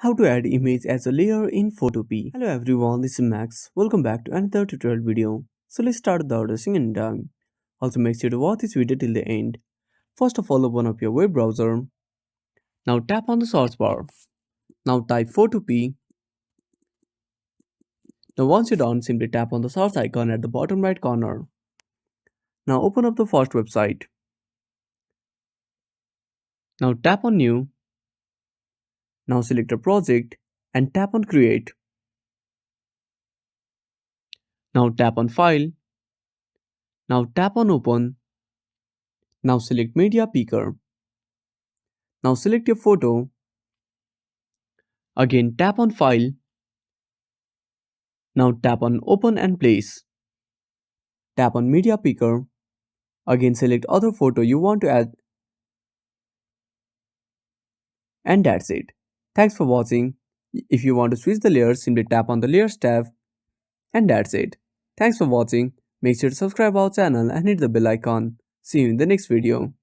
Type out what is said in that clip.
How to add image as a layer in Photopea. Hello everyone, this is Max. Welcome back to another tutorial video. So let's start without wasting any time. Also make sure to watch this video till the end. First of all, open up your web browser. Now tap on the search bar. Now type Photopea. Now once you're done, simply tap on the search icon at the bottom right corner. Now open up the first website. Now tap on new. Now select a project and tap on create. Now tap on file. Now tap on open. Now select media picker. Now select your photo. Again tap on file. Now tap on open and place. Tap on media picker. Again select other photo you want to add, and that's it. Thanks for watching. If you want to switch the layers, simply tap on the layers tab, and that's it. Thanks for watching. Make sure to subscribe our channel and hit the bell icon. See you in the next video.